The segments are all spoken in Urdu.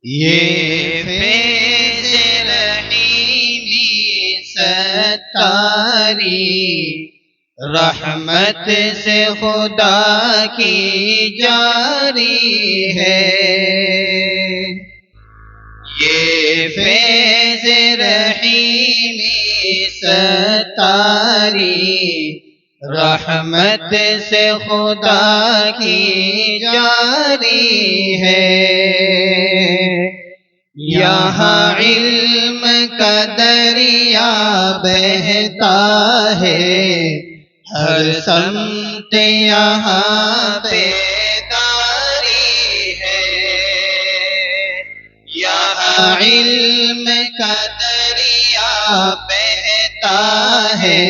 یہ فیض رحیمی ستاری رحمت سے خدا کی جاری ہے، یہ فیض رحیمی ستاری رحمت سے خدا کی جاری ہے، یہاں علم کا دریا بہتا ہے، ہر سمت یہاں بیداری ہے، یہاں علم کا دریا بہتا ہے،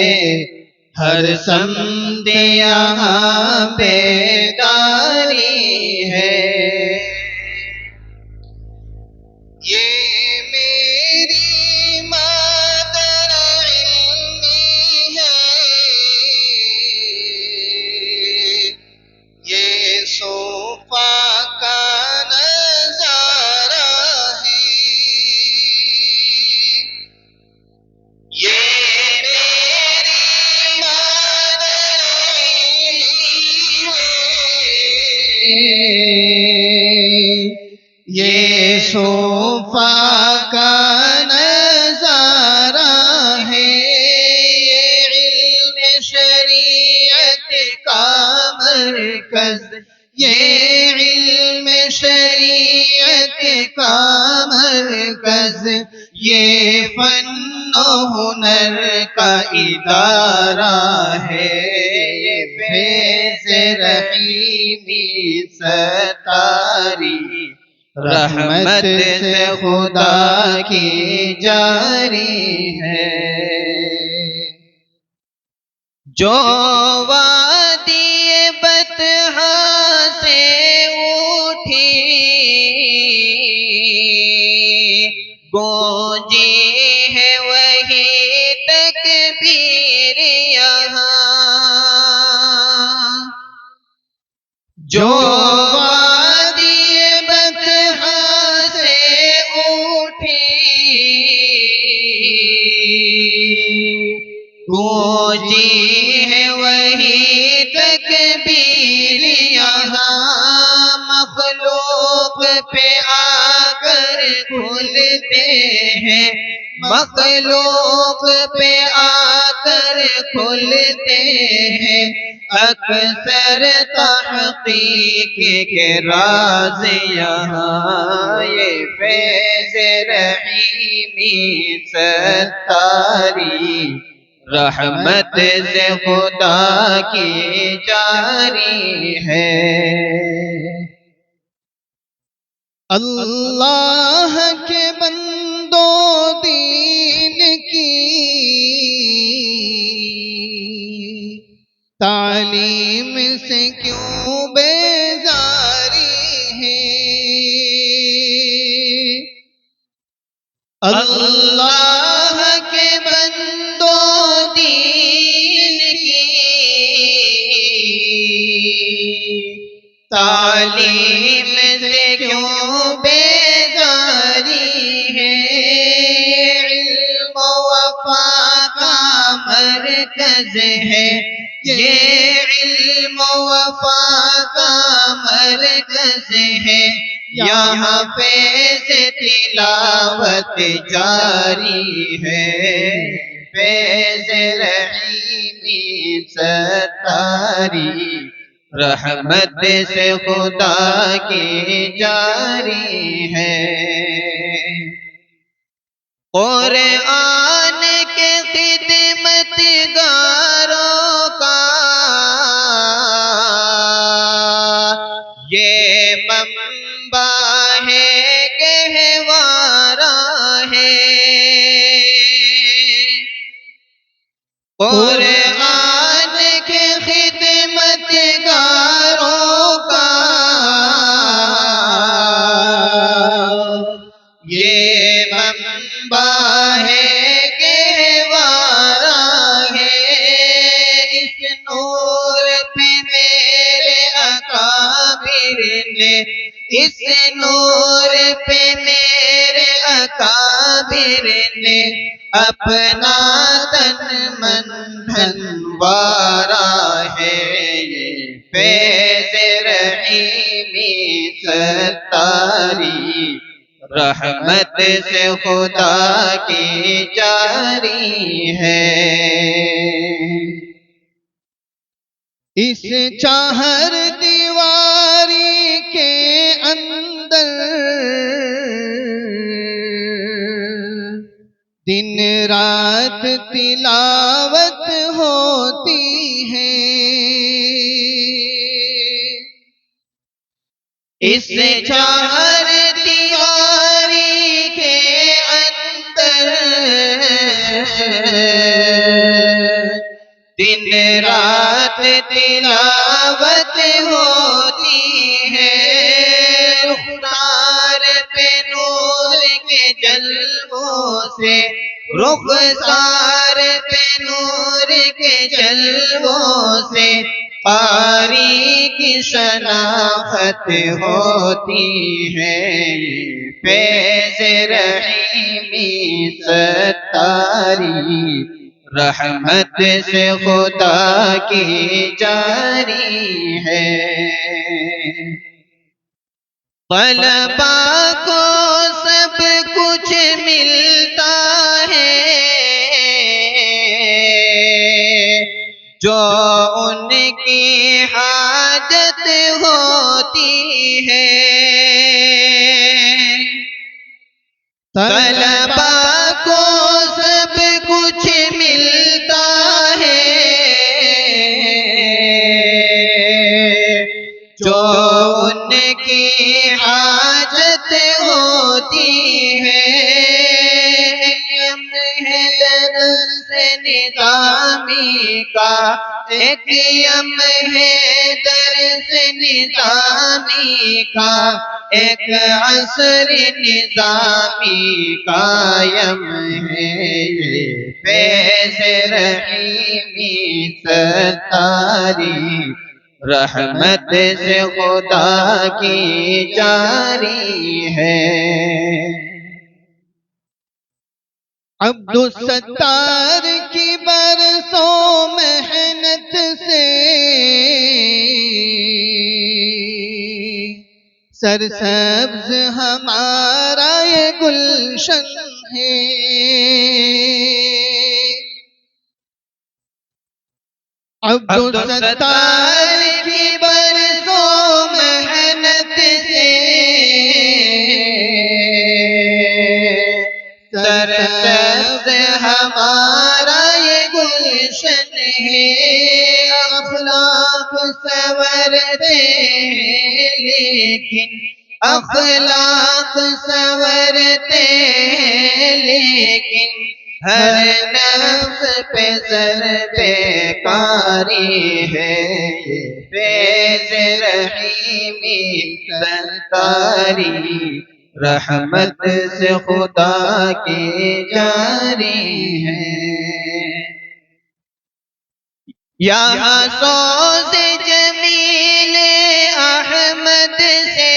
ہر سمت یہاں بیداری ہے، یہ میری مادر علمی ہے، یہ صوفہ کا نظارہ ہے، یہ میری مادر علمی ہے، یہ صوفہ کا نظارہ ہے، یہ علم شریعت کا مرکز، یہ علم شریعت کا مرکز، یہ فن و ہنر کا ادارہ ہے، یہ فیض رحیمی ستاری رحمت سے خدا کی جاری ہے، جو وادی بطحا سے اٹھی گونجی ہے وہی تکبیر یہاں، جو گونجی ہے وہی تکبیر یہاں، مخلوق پہ آ کر کھلتے ہیں، مخلوق پہ آ کر کھلتے ہیں، اکثر تحقیق کے راز یہاں، یہ فیض رحیمی ستاری رحمت سے خدا کی جاری ہے، اللہ کے بندو دین کی تعلیم سے کیوں بیزاری ہے، اللہ کے بندو دین کی تعلیم سے کیوں بیزاری ہے، علم و وفا کا مرکز ہے، یہ علم و وفا کا مرکز ہے، یہاں فیض تلاوت جاری ہے، فیض رحیمی ستاری رحمت سے خدا کی جاری ہے، قرآن کے خدمت گاروں کا یہ منبع ہے گہوارہ ہے، قرآن کے خدمت گاروں کا یہ منبع ہے گہوارہ ہے، اس نور پہ میرے اکابر نے، اس نور پہ اکابر نے اپنا تن من دھن وارا ہے، یہ فیض رحیمی ستاری رحمت سے خدا کی جاری ہے۔ اس چہر دیواری کے اندر دن رات تلاوت ہوتی ہے، اس چہر دیواری کے اندر دن رات تلاوت ہوتی ہے، رخسار پہ نور کے جلووں سے، رخسار پہ نور کے جلووں سے قاری کی شناخت ہوتی ہے، فیض رحیمی ستاری رحمت سے خدا کی جاری ہے۔ طلبا کو سب کچھ ملتا ہے جو ان کی حاجت ہوتی ہے، طلبا کو سب کچھ ملتا ہے جو ان کی حاجت ہوتی ہے، درس نظامی کا ایک یم ہے، درس نظامی کا ایک عصر نظامی قائم ہے، یہ فیض رحیمی ستاری رحمت سے خدا کی جاری ہے۔ عبدالستار کی برسوں محنت سے سرسبز ہمارا یہ گلشن ہے، عبدالستار کی برسوں محنت سے سرسبز ہمارا یہ گلشن ہے، اخلاق سنورتے ہیں لیکن اخلاق سنورتے ہیں لیکن ہر نفس پہ ضرب کاری ہے، یہ فیض رحیمی ستاری رحمت سے خدا کی جاری ہے۔ یہاں سوز جمیل احمد سے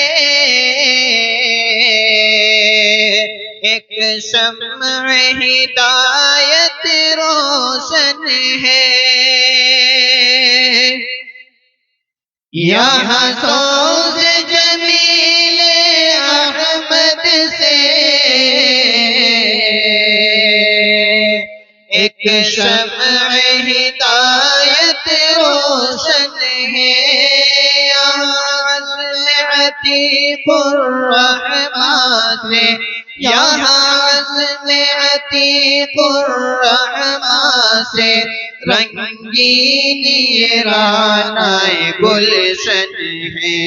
ایک شمع ہدایت روشن ہے، یہاں سوز جمیل احمد سے ایک شمع ہدایت روشن ہے، عتیق الرحمٰن سے، یہاں عزم عتیق الرحمٰن سے رنگین یہ رانائے گلشن ہے،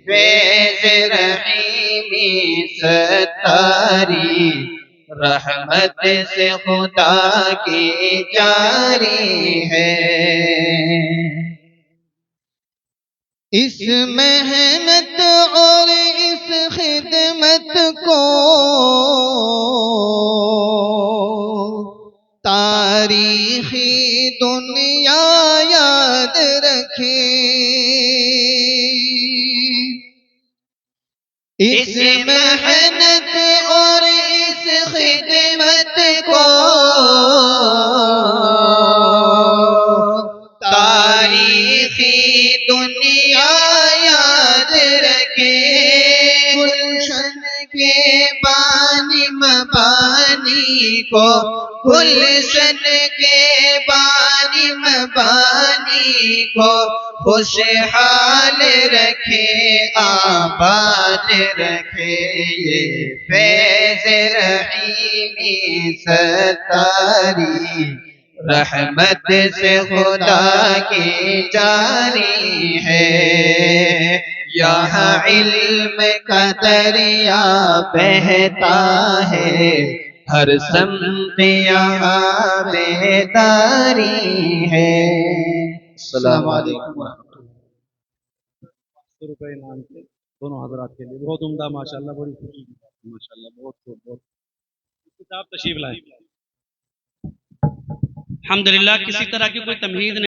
فیض رحیمی ستاری رحمت سے خدا کی جاری ہے۔ اس محنت اور اس خدمت کو تاریخی دنیا یاد رکھے، اس محنت اور خدمت کو تاریخی دنیا یاد رکھے گلشن کے بانی مبانی کو گلشن کے بانی مبانی کو خوشحال رکھے آباد رکھے یہ فیض رحیمی ستاری رحمت سے خدا کی جاری ہے یہاں علم کا دریا بہتا ہے ہر سمت یہاں بیداری ہے السلام علیکم ورحمۃ اللہ 100 روپے انعام کے دونوں حضرات کے لیے بہت عمدہ ماشاءاللہ بڑی خوشی کی بات ہے ماشاءاللہ بہت کتاب تشریف لائیں الحمدللہ کسی طرح کی کوئی تمہید نہیں